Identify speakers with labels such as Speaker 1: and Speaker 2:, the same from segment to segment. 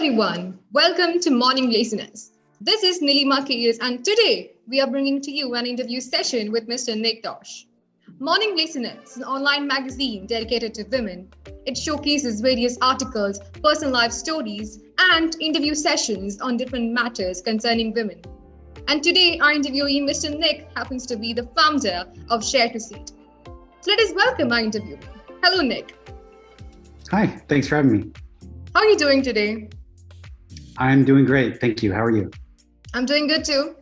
Speaker 1: everyone, welcome to Morning Laziness. This is Nilima Keyes, and today we are bringing to you an interview session with Mr. Nick Thorsch. Morning Laziness is an online magazine dedicated to women. It showcases various articles, personal life stories, and interview sessions on different matters concerning women. And today our interviewee, Mr. Nick, happens to be the founder of Share to Seat. So let us welcome our interviewee. Hello, Nick.
Speaker 2: Hi, thanks for having me.
Speaker 1: How are you doing today?
Speaker 2: I'm doing great, thank you. How are you?
Speaker 1: I'm doing good too.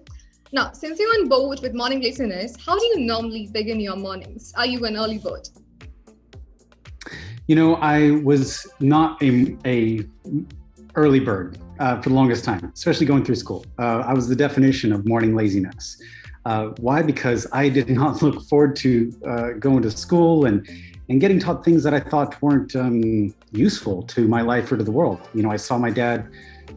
Speaker 1: Now, since you're on board with morning listeners, how do you normally begin your mornings? Are you an early bird?
Speaker 2: You know, I was not a early bird for the longest time, especially going through school. I was the definition of morning laziness. Why? Because I did not look forward to going to school and getting taught things that I thought weren't useful to my life or to the world. You know, I saw my dad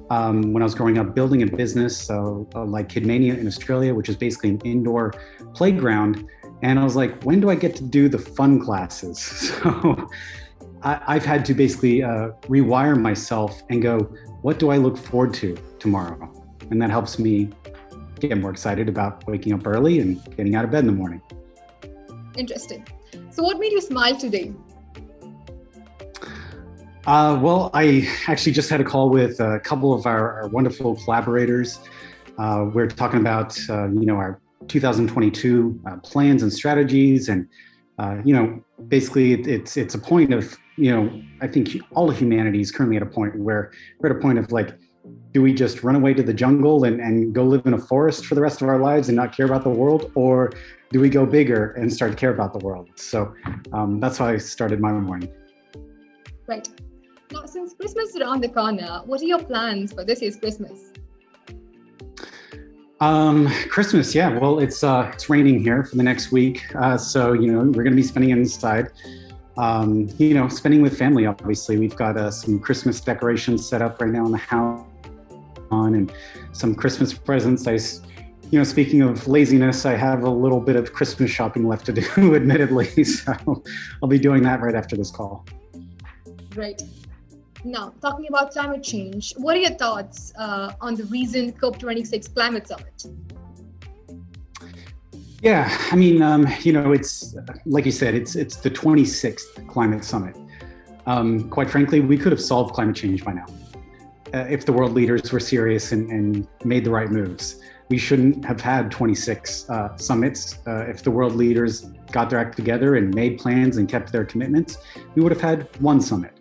Speaker 2: when I was growing up building a business like Kidmania in Australia, which is basically an indoor playground. And I was like, when do I get to do the fun classes? So I've had to basically rewire myself and go, what do I look forward to tomorrow? And that helps me get more excited about waking up early and getting out of bed in the morning.
Speaker 1: Interesting. So what made you smile today?
Speaker 2: Well, I actually just had a call with a couple of our wonderful collaborators. We're talking about, our 2022 plans and strategies. And, basically it's a point of, I think all of humanity is currently at a point where we're at a point of like, do we just run away to the jungle and go live in a forest for the rest of our lives and not care about the world? Or do we go bigger and start to care about the world? So that's how I started my morning.
Speaker 1: Right. Now, since Christmas is around the corner, what are your plans for this year's Christmas?
Speaker 2: Christmas, yeah. Well, it's raining here for the next week. So, we're going to be spending it inside. Spending with family, obviously. We've got some Christmas decorations set up right now in the house and some Christmas presents. Speaking of laziness, I have a little bit of Christmas shopping left to do, admittedly. So I'll be doing that right after this call.
Speaker 1: Right. Now, talking about climate change, what are your thoughts on the recent COP26 climate summit?
Speaker 2: Yeah, I mean, it's like you said, it's the 26th climate summit. Quite frankly, we could have solved climate change by now if the world leaders were serious and made the right moves. We shouldn't have had 26 summits. If the world leaders got their act together and made plans and kept their commitments, we would have had one summit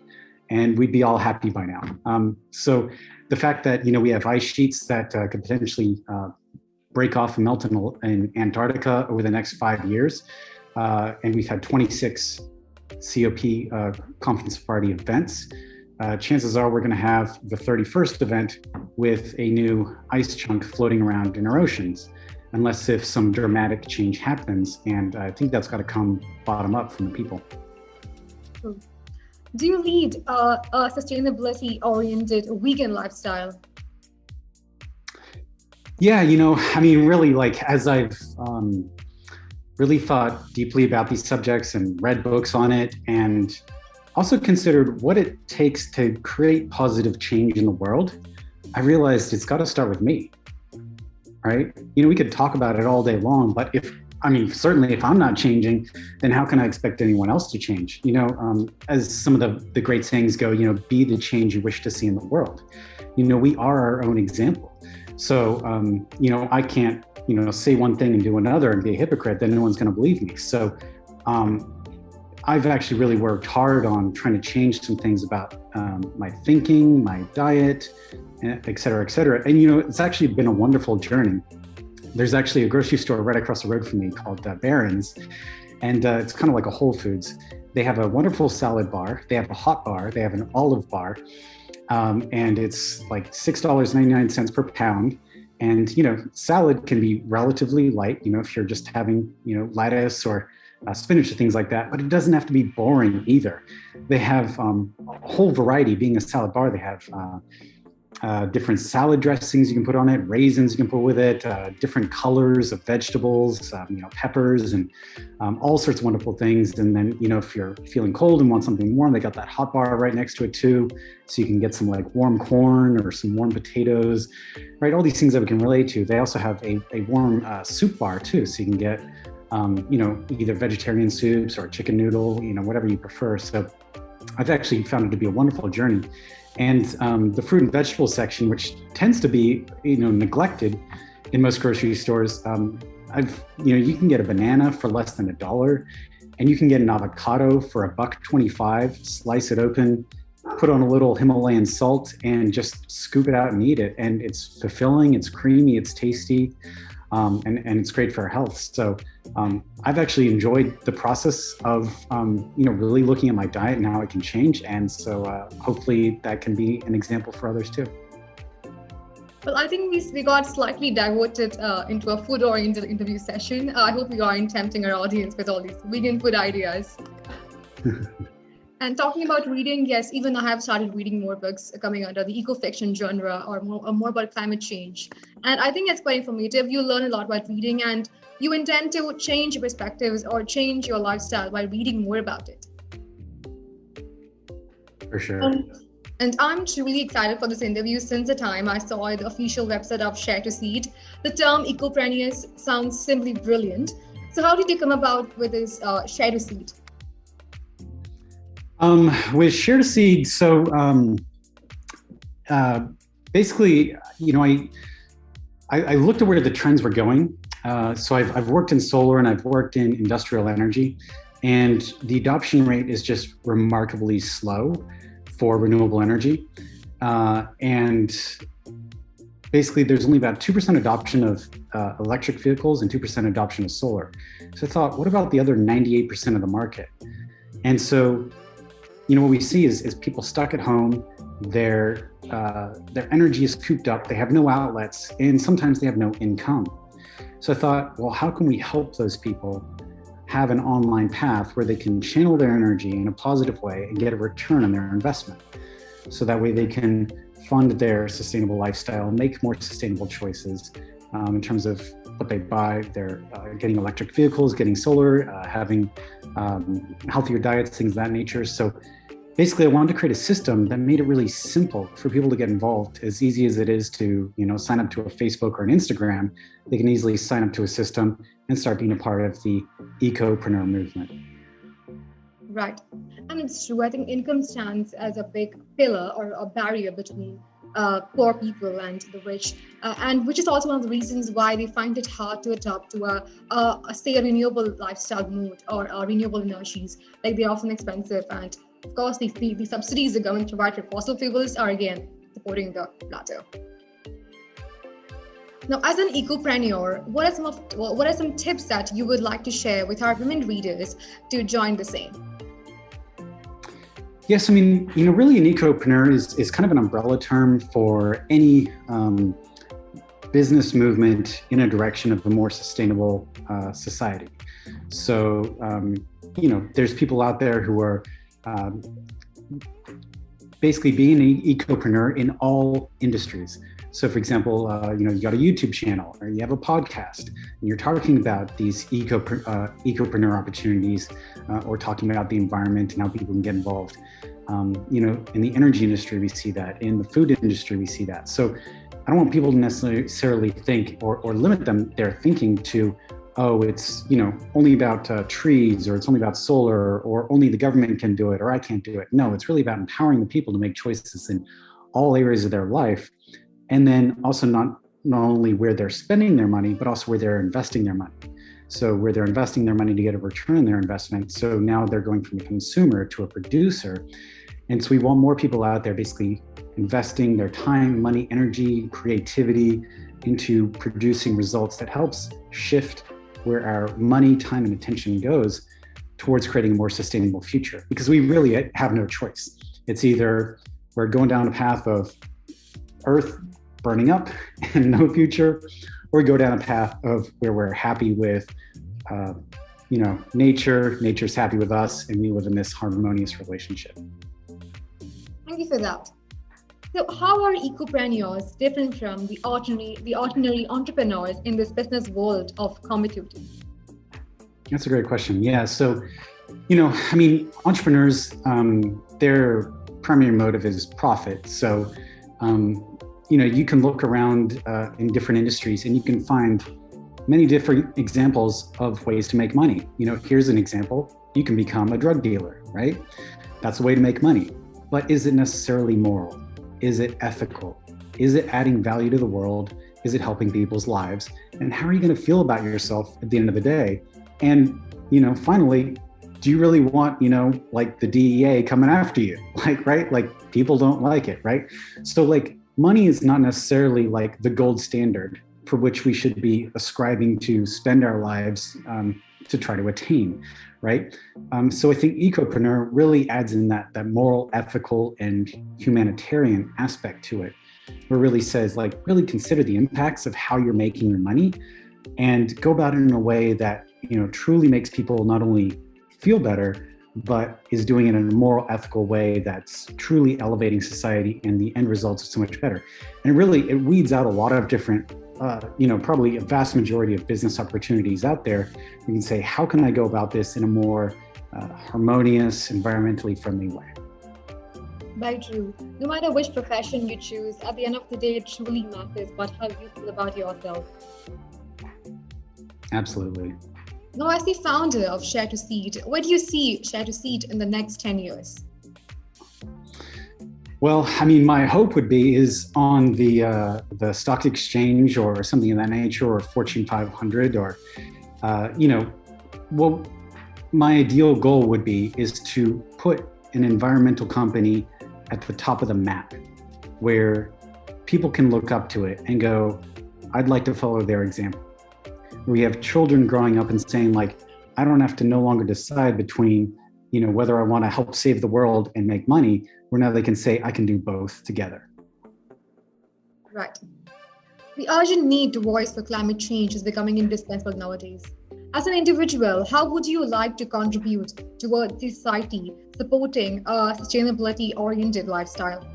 Speaker 2: and we'd be all happy by now. So the fact that, we have ice sheets that could potentially break off and melt in Antarctica over the next 5 years, and we've had 26 COP conference party events, chances are we're going to have the 31st event with a new ice chunk floating around in our oceans, unless if some dramatic change happens. And I think that's got to come bottom up from the people.
Speaker 1: Do you lead a sustainability-oriented vegan lifestyle?
Speaker 2: Yeah, really, like as I've really thought deeply about these subjects and read books on it, and also considered what it takes to create positive change in the world, I realized it's got to start with me, right? We could talk about it all day long, but certainly if I'm not changing, then how can I expect anyone else to change? As some of the great sayings go, be the change you wish to see in the world. We are our own example. So, I can't, say one thing and do another and be a hypocrite, then no one's going to believe me. So, I've actually really worked hard on trying to change some things about my thinking, my diet, et cetera, et cetera. And, it's actually been a wonderful journey. There's actually a grocery store right across the road from me called Barron's, and it's kind of like a Whole Foods. They have a wonderful salad bar, they have a hot bar, they have an olive bar, and it's like $6.99 per pound. And, salad can be relatively light, if you're just having, lettuce or spinach or things like that, but it doesn't have to be boring either. They have a whole variety. Being a salad bar, they have different salad dressings you can put on it, raisins you can put with it, different colors of vegetables, peppers, and all sorts of wonderful things. And then, if you're feeling cold and want something warm, they got that hot bar right next to it too. So you can get some like warm corn or some warm potatoes, right? All these things that we can relate to. They also have a warm soup bar too. So you can get, either vegetarian soups or chicken noodle, whatever you prefer. So I've actually found it to be a wonderful journey. And the fruit and vegetable section, which tends to be, neglected in most grocery stores, you can get a banana for less than $1, and you can get an avocado for $1.25. Slice it open, put on a little Himalayan salt, and just scoop it out and eat it. And it's fulfilling, it's creamy, it's tasty, and it's great for our health. So I've actually enjoyed the process of, really looking at my diet and how it can change. And so hopefully that can be an example for others too.
Speaker 1: Well, I think we got slightly diverted into a food-oriented interview session. I hope we aren't tempting our audience with all these vegan food ideas. And talking about reading, yes, even I have started reading more books coming under the eco-fiction genre or more about climate change. And I think it's quite informative. You learn a lot about reading, and you intend to change your perspectives or change your lifestyle by reading more about it.
Speaker 2: For sure.
Speaker 1: And I'm truly excited for this interview since the time I saw the official website of Share to Seed. The term Ecopreneurs sounds simply brilliant. So how did you come about with this Share to Seed?
Speaker 2: With Share to Seed, so basically, I looked at where the trends were going. So I've worked in solar and I've worked in industrial energy, and the adoption rate is just remarkably slow for renewable energy. And basically, there's only about 2% adoption of electric vehicles and 2% adoption of solar. So I thought, what about the other 98% of the market? And so, what we see is people stuck at home, their energy is cooped up, they have no outlets, and sometimes they have no income. So I thought, well, how can we help those people have an online path where they can channel their energy in a positive way and get a return on their investment? So that way they can fund their sustainable lifestyle, make more sustainable choices in terms of what they buy. They're getting electric vehicles, getting solar, having healthier diets, things of that nature. So basically, I wanted to create a system that made it really simple for people to get involved. As easy as it is to, sign up to a Facebook or an Instagram, they can easily sign up to a system and start being a part of the Ecopreneur movement.
Speaker 1: Right. And it's true. I think income stands as a big pillar or a barrier between poor people and the rich, and which is also one of the reasons why they find it hard to adopt to a renewable lifestyle mode or renewable energies. Like, they're often expensive, and of course, the subsidies the government provide for fossil fuels are again supporting the latter. Now, as an ecopreneur, what are some tips that you would like to share with our women readers to join the same?
Speaker 2: Yes, really an ecopreneur is kind of an umbrella term for any business movement in a direction of a more sustainable society. So, there's people out there who are basically being an ecopreneur in all industries. So for example, you got a YouTube channel or you have a podcast and you're talking about these ecopreneur opportunities or talking about the environment and how people can get involved. In the energy industry, we see that. In the food industry, we see that. So I don't want people to necessarily think or limit their thinking to, oh, it's only about trees, or it's only about solar, or only the government can do it, or I can't do it. No, it's really about empowering the people to make choices in all areas of their life, and then also not only where they're spending their money, but also where they're investing their money. So where they're investing their money to get a return on their investment. So now they're going from a consumer to a producer. And so we want more people out there basically investing their time, money, energy, creativity into producing results that helps shift where our money, time, and attention goes towards creating a more sustainable future. Because we really have no choice. It's either we're going down a path of Earth burning up and no future, or we go down a path of where we're happy with, nature's happy with us, and we live in this harmonious relationship.
Speaker 1: Thank you for that. So, how are ecopreneurs different from the ordinary entrepreneurs in this business world of commodity?
Speaker 2: That's a great question. Yeah. So, entrepreneurs, their primary motive is profit. So, you can look around in different industries and you can find many different examples of ways to make money. Here's an example. You can become a drug dealer, right? That's a way to make money. But is it necessarily moral? Is it ethical? Is it adding value to the world? Is it helping people's lives? And how are you going to feel about yourself at the end of the day? And, finally, do you really want, like the DEA coming after you? Right? Like people don't like it, right? So money is not necessarily like the gold standard for which we should be ascribing to spend our lives to try to attain, right? So I think Ecopreneur really adds in that moral, ethical, and humanitarian aspect to it, where it really says really consider the impacts of how you're making your money and go about it in a way that, truly makes people not only feel better, but is doing it in a moral, ethical way that's truly elevating society, and the end results are so much better. And it weeds out a lot of different, probably a vast majority of business opportunities out there. You can say, how can I go about this in a more harmonious, environmentally friendly way?
Speaker 1: Very true. No matter which profession you choose, at the end of the day, it truly matters about how you feel about yourself.
Speaker 2: Absolutely.
Speaker 1: Now, as the founder of Share to Seed, where do you see Share to Seed in the next 10 years?
Speaker 2: Well, my hope would be is on the stock exchange or something of that nature, or Fortune 500, or my ideal goal would be is to put an environmental company at the top of the map, where people can look up to it and go, I'd like to follow their example. We have children growing up and saying I don't have to no longer decide between, whether I want to help save the world and make money, where now they can say, I can do both together.
Speaker 1: Right. The urgent need to voice for climate change is becoming indispensable nowadays. As an individual, how would you like to contribute towards society supporting a sustainability-oriented lifestyle?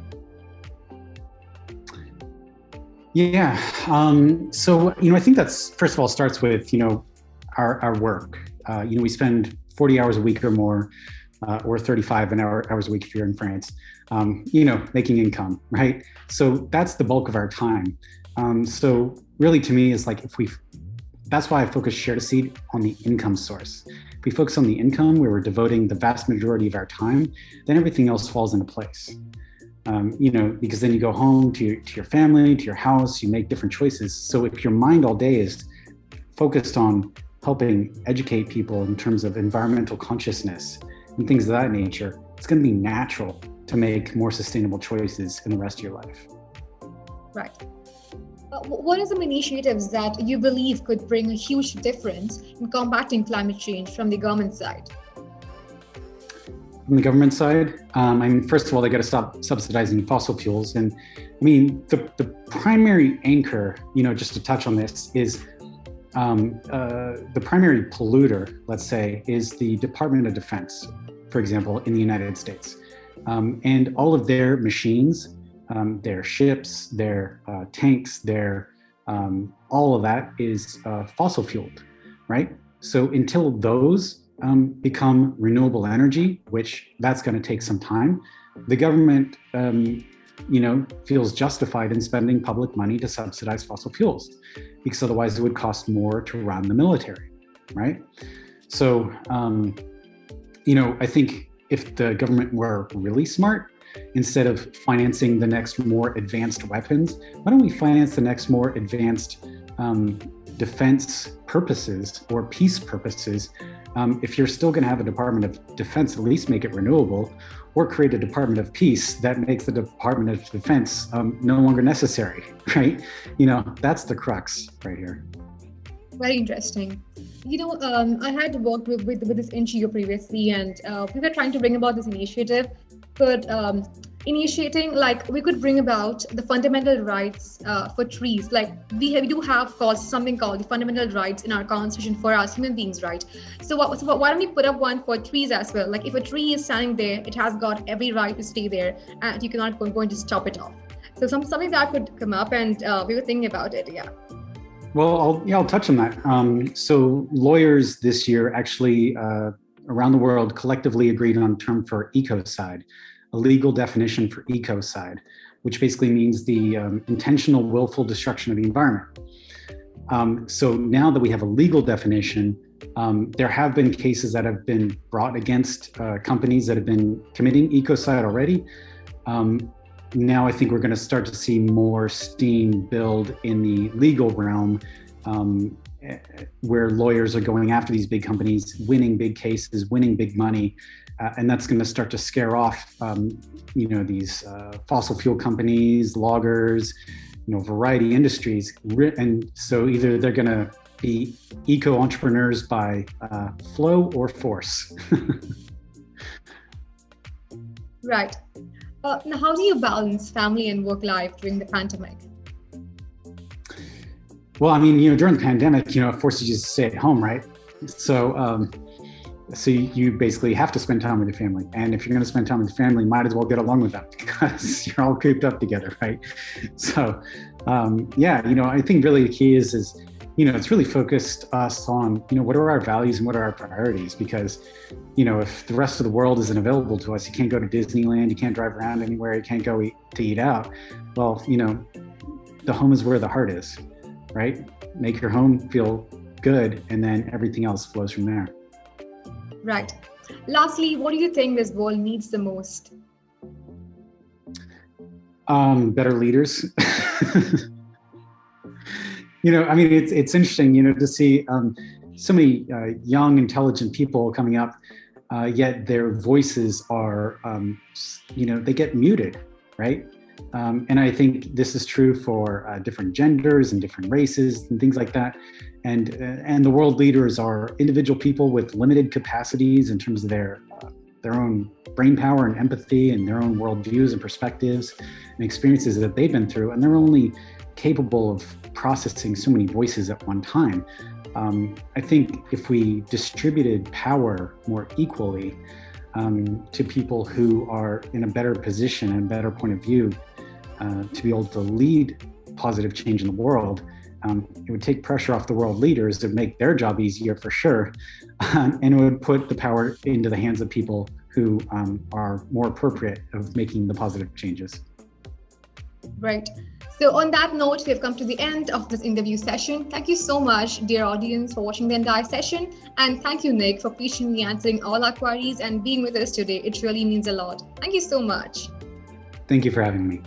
Speaker 2: Yeah. So, I think that's, first of all, starts with, our work. We spend 40 hours a week or more, or 35 hours a week if you're in France, making income, right? So that's the bulk of our time. So really to me is that's why I focus Share to Seed on the income source. If we focus on the income, where we're devoting the vast majority of our time, then everything else falls into place. Because then you go home to your family, to your house, you make different choices. So if your mind all day is focused on helping educate people in terms of environmental consciousness and things of that nature, it's going to be natural to make more sustainable choices in the rest of your life.
Speaker 1: Right. What are some initiatives that you believe could bring a huge difference in combating climate change from the government side?
Speaker 2: From the government side, first of all, they got to stop subsidizing fossil fuels. And the primary anchor, just to touch on this, is the primary polluter, let's say, is the Department of Defense, for example, in the United States. And all of their machines, their ships, their tanks, all of that is fossil fueled, right? So until those become renewable energy, which that's going to take some time, the government, feels justified in spending public money to subsidize fossil fuels, because otherwise it would cost more to run the military, right? So, I think if the government were really smart, instead of financing the next more advanced weapons, why don't we finance the next more advanced defense purposes or peace purposes? If you're still going to have a Department of Defense, at least make it renewable, or create a Department of Peace that makes the Department of Defense no longer necessary, right? That's the crux right here.
Speaker 1: Very interesting. I had worked with this NGO previously, and we were trying to bring about this initiative. But initiating, we could bring about the fundamental rights for trees. We do have something called the fundamental rights in our constitution for us human beings, right? So why don't we put up one for trees as well? If a tree is standing there, it has got every right to stay there, and you cannot going to stop it off. So something that could come up, and we were thinking about it. Yeah.
Speaker 2: Well, I'll touch on that. So lawyers this year actually around the world collectively agreed on a term for ecocide, a legal definition for ecocide, which basically means the intentional, willful destruction of the environment. So now that we have a legal definition, there have been cases that have been brought against companies that have been committing ecocide already. Now I think we're going to start to see more steam build in the legal realm, where lawyers are going after these big companies, winning big cases, winning big money, and that's going to start to scare off, these fossil fuel companies, loggers, variety industries. And so either they're going to be eco-entrepreneurs by flow or force.
Speaker 1: Right. Now, how do you balance family and work life during the pandemic?
Speaker 2: Well, during the pandemic, it forces you to stay at home, right? So you basically have to spend time with your family. And if you're going to spend time with your family, might as well get along with them because you're all cooped up together, right? So, I think really the key is it's really focused us on, what are our values and what are our priorities? Because, if the rest of the world isn't available to us, you can't go to Disneyland, you can't drive around anywhere, you can't go eat out. Well, the home is where the heart is, right? Make your home feel good, and then everything else flows from there.
Speaker 1: Right. Lastly, what do you think this world needs the most?
Speaker 2: Better leaders. It's interesting, to see so many young, intelligent people coming up, yet their voices are, they get muted, right? And I think this is true for different genders and different races and things like that. And the world leaders are individual people with limited capacities in terms of their own brain power and empathy and their own worldviews and perspectives and experiences that they've been through. And they're only capable of processing so many voices at one time. I think if we distributed power more equally to people who are in a better position and better point of view to be able to lead positive change in the world, it would take pressure off the world leaders to make their job easier for sure, and it would put the power into the hands of people who are more appropriate of making the positive changes.
Speaker 1: Right. So on that note, we have come to the end of this interview session. Thank you so much, dear audience, for watching the entire session. And thank you, Nick, for patiently answering all our queries and being with us today. It really means a lot. Thank you so much.
Speaker 2: Thank you for having me.